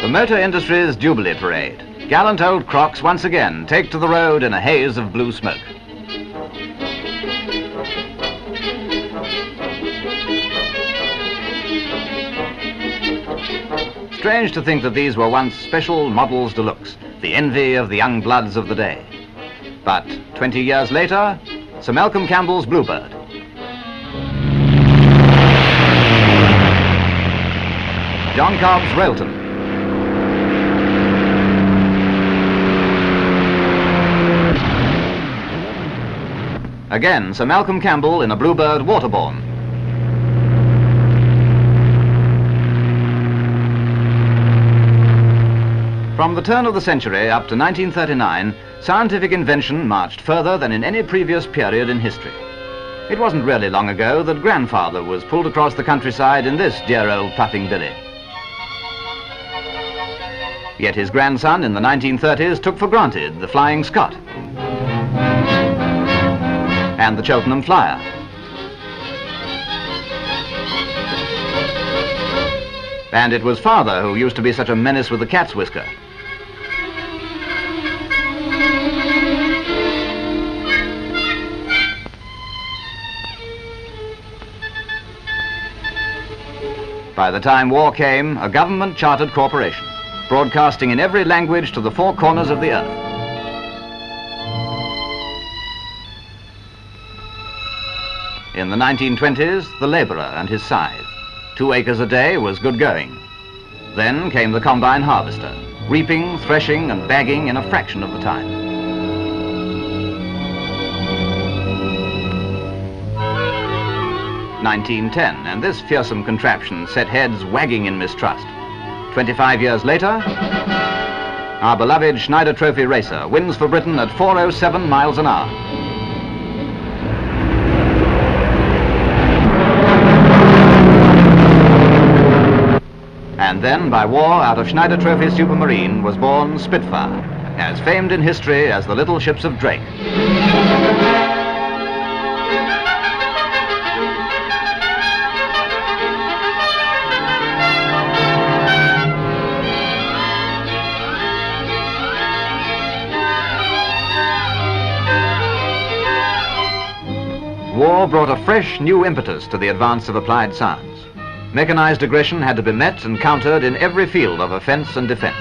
The motor industry's Jubilee Parade. Gallant old crocks once again take to the road in a haze of blue smoke. Strange to think that these were once special models de luxe, the envy of the young bloods of the day. But 20 years later, Sir Malcolm Campbell's Bluebird. John Cobb's Railton. Again, Sir Malcolm Campbell in a Bluebird Waterborne. From the turn of the century up to 1939, scientific invention marched further than in any previous period in history. It wasn't really long ago that grandfather was pulled across the countryside in this dear old puffing billy. Yet his grandson in the 1930s took for granted the Flying Scot and the Cheltenham Flyer. And it was father who used to be such a menace with the cat's whisker. By the time war came, a government-chartered corporation, broadcasting in every language to the four corners of the earth. In the 1920s, the labourer and his scythe. 2 acres a day was good going. Then came the combine harvester, reaping, threshing and bagging in a fraction of the time. (1910), and this fearsome contraption set heads wagging in mistrust. 25 years later, our beloved Schneider Trophy racer wins for Britain at 407 miles an hour. And then, by war, out of Schneider Trophy Supermarine was born Spitfire, as famed in history as the little ships of Drake. War brought a fresh, new impetus to the advance of applied science. Mechanized aggression had to be met and countered in every field of offense and defense.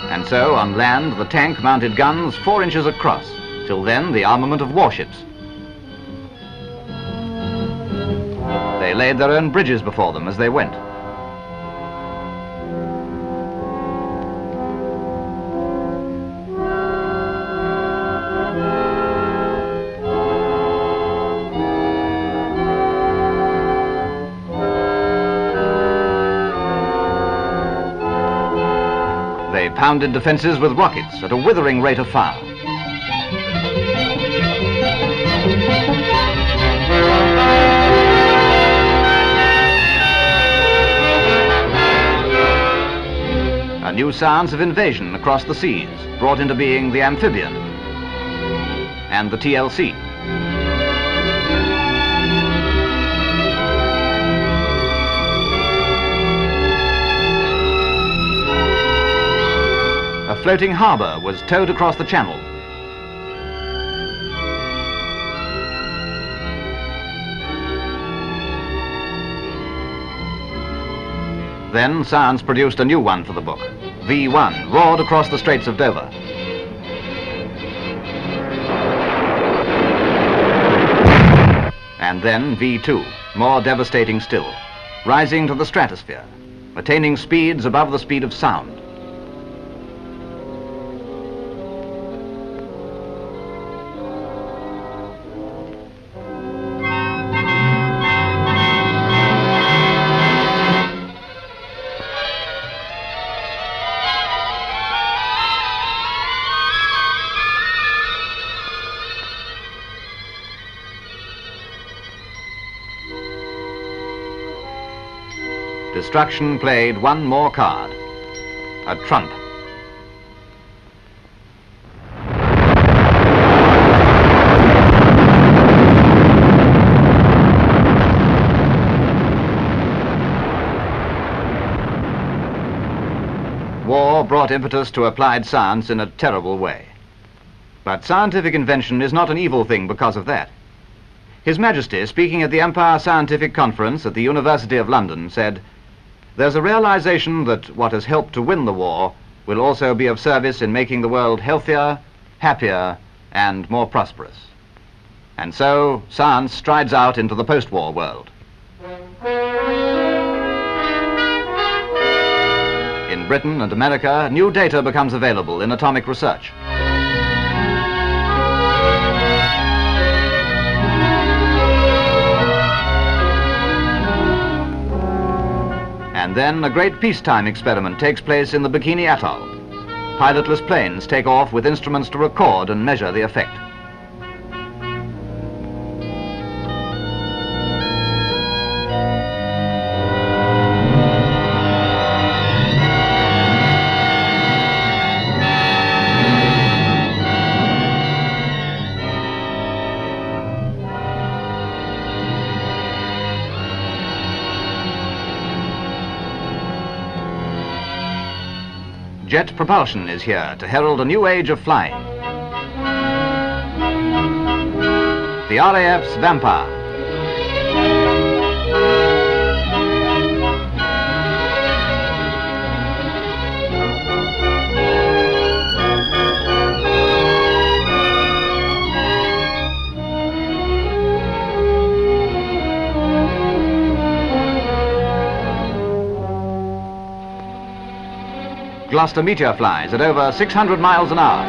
And so, on land, the tank mounted guns 4 inches across, till then the armament of warships. They laid their own bridges before them as they went. They pounded defenses with rockets at a withering rate of fire. A new science of invasion across the seas brought into being the amphibian and the T.L.C. A floating harbour was towed across the channel. Then science produced a new one for the book. V1 roared across the Straits of Dover. And then V2, more devastating still, rising to the stratosphere, attaining speeds above the speed of sound. Destruction played one more card, a trump. war brought impetus to applied science in a terrible way. But scientific invention is not an evil thing because of that. His Majesty, speaking at the Empire Scientific Conference at the University of London, said, "There's a realization that what has helped to win the war will also be of service in making the world healthier, happier, and more prosperous." And so, science strides out into the post-war world. In Britain and America, new data becomes available in atomic research. And then a great peacetime experiment takes place in the Bikini Atoll. Pilotless planes take off with instruments to record and measure the effect. Jet propulsion is here to herald a new age of flying. The RAF's Vampire. Gloucester Meteor flies at over 600 miles an hour.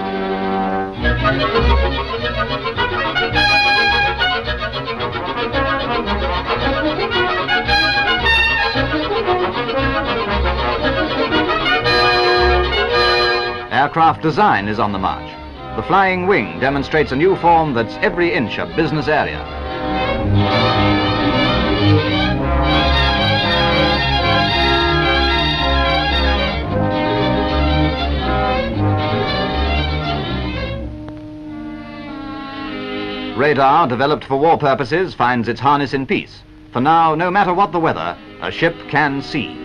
Aircraft design is on the march. The flying wing demonstrates a new form that's every inch a business area. Radar, developed for war purposes, finds its harness in peace. For now, no matter what the weather, a ship can see.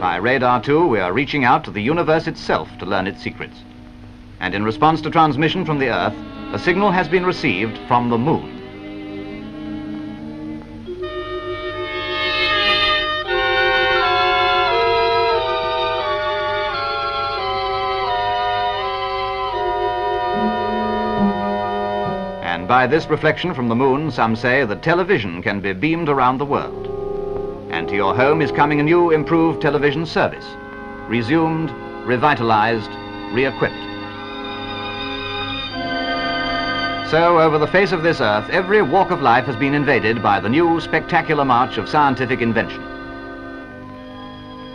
By radar, too, we are reaching out to the universe itself to learn its secrets. And in response to transmission from the Earth, a signal has been received from the Moon. By this reflection from the Moon, some say that television can be beamed around the world. And to your home is coming a new, improved television service. Resumed, revitalized, re-equipped. So, over the face of this Earth, every walk of life has been invaded by the new, spectacular march of scientific invention.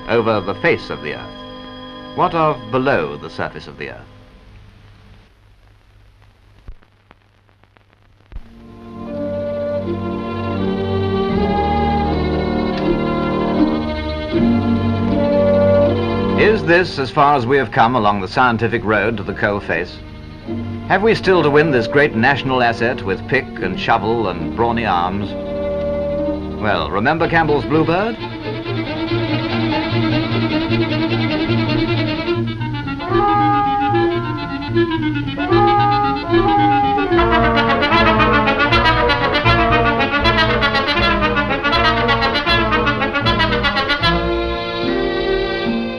Over the face of the Earth. What of below the surface of the Earth? Is this as far as we have come along the scientific road to the coal face? Have we still to win this great national asset with pick and shovel and brawny arms? Well, remember Campbell's Bluebird?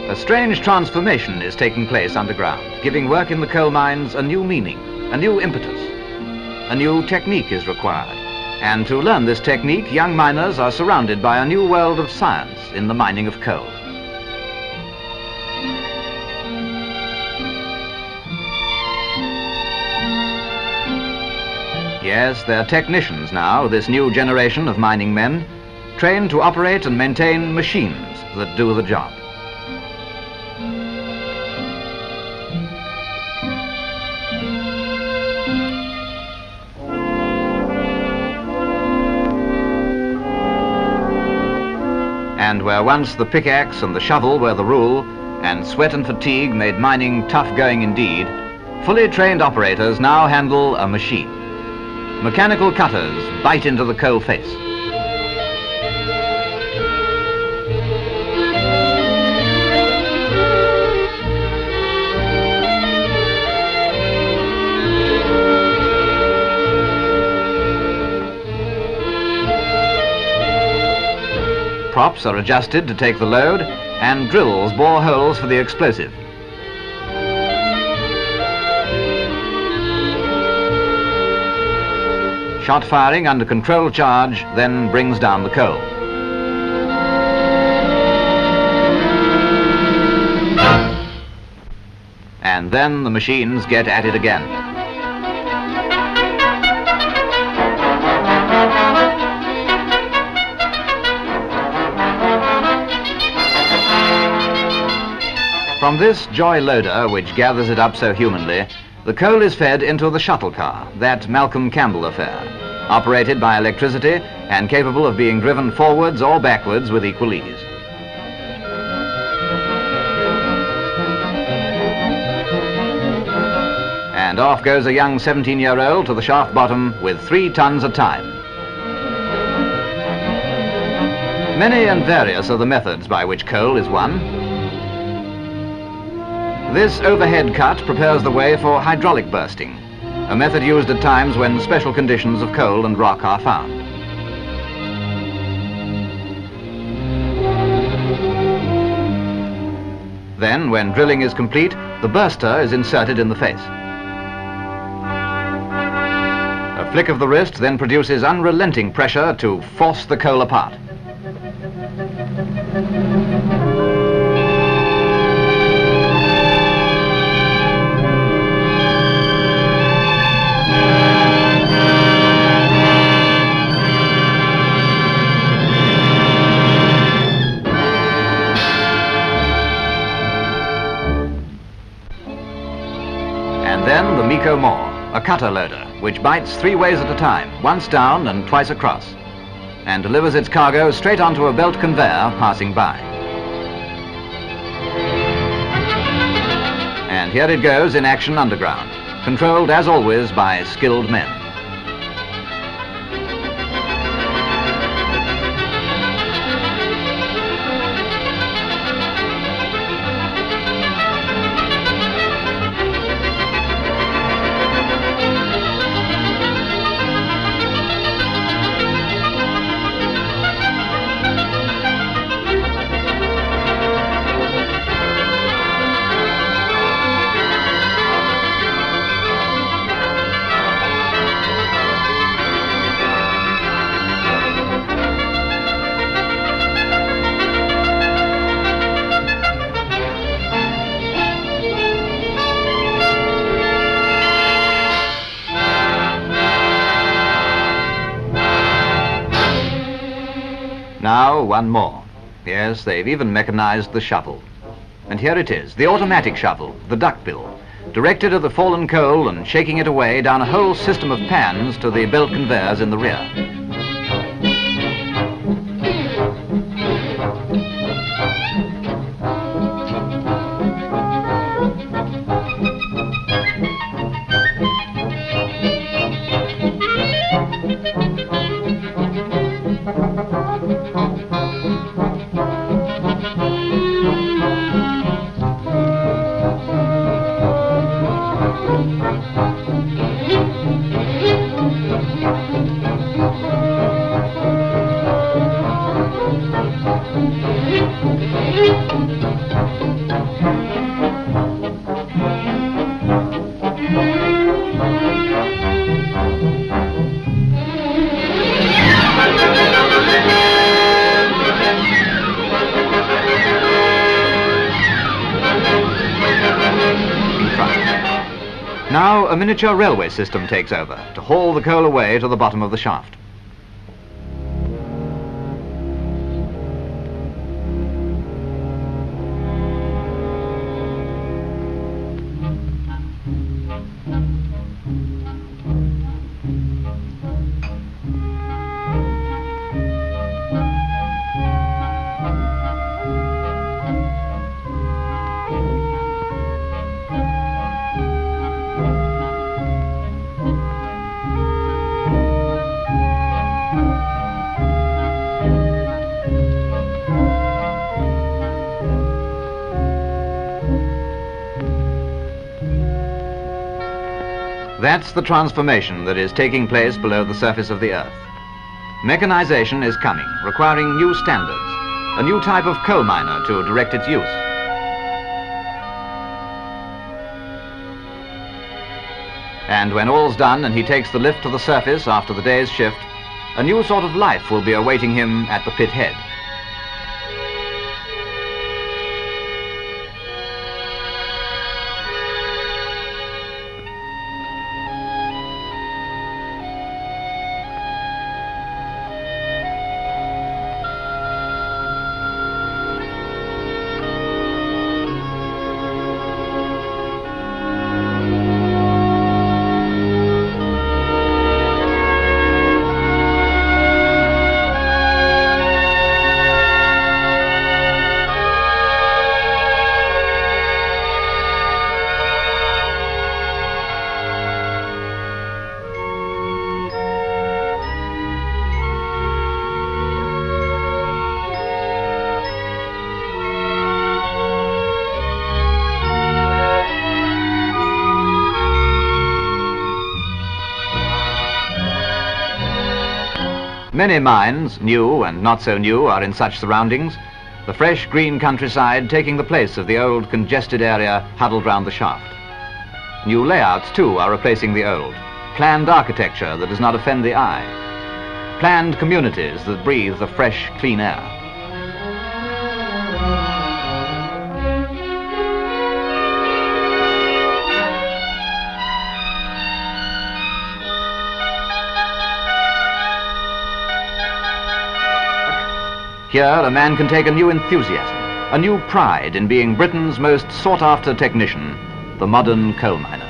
A strange transformation is taking place underground, giving work in the coal mines a new meaning, a new impetus. A new technique is required, and to learn this technique, young miners are surrounded by a new world of science in the mining of coal. Yes, they're technicians now, this new generation of mining men, trained to operate and maintain machines that do the job. And where once the pickaxe and the shovel were the rule, and sweat and fatigue made mining tough going indeed, fully trained operators now handle a machine. mechanical cutters bite into the coal face. Props are adjusted to take the load, and drills bore holes for the explosive. Shot firing under controlled charge then brings down the coal. And then the machines get at it again. From this joy loader, which gathers it up so humanly, the coal is fed into the shuttle car, that Malcolm Campbell affair, operated by electricity and capable of being driven forwards or backwards with equal ease. And off goes a young 17-year-old to the shaft bottom with 3 tons a time. Many and various are the methods by which coal is won. This overhead cut prepares the way for hydraulic bursting, a method used at times when special conditions of coal and rock are found. Then, when drilling is complete, the burster is inserted in the face. A flick of the wrist then produces unrelenting pressure to force the coal apart. Then the a cutter loader, which bites 3 ways at a time, once down and twice across, and delivers its cargo straight onto a belt conveyor passing by. And here it goes in action underground, controlled as always by skilled men. Now one more. Yes, they've even mechanized the shovel. And here it is, the automatic shovel, the duckbill, directed at the fallen coal and shaking it away down a whole system of pans to the belt conveyors in the rear. Now a miniature railway system takes over to haul the coal away to the bottom of the shaft. That's the transformation that is taking place below the surface of the earth. Mechanization is coming, requiring new standards, a new type of coal miner to direct its use. And when all's done and he takes the lift to the surface after the day's shift, a new sort of life will be awaiting him at the pit head. Many mines, new and not so new, are in such surroundings, the fresh green countryside taking the place of the old congested area huddled round the shaft. New layouts too are replacing the old, planned architecture that does not offend the eye, planned communities that breathe the fresh, clean air. Here, a man can take a new enthusiasm, a new pride in being Britain's most sought-after technician, the modern coal miner.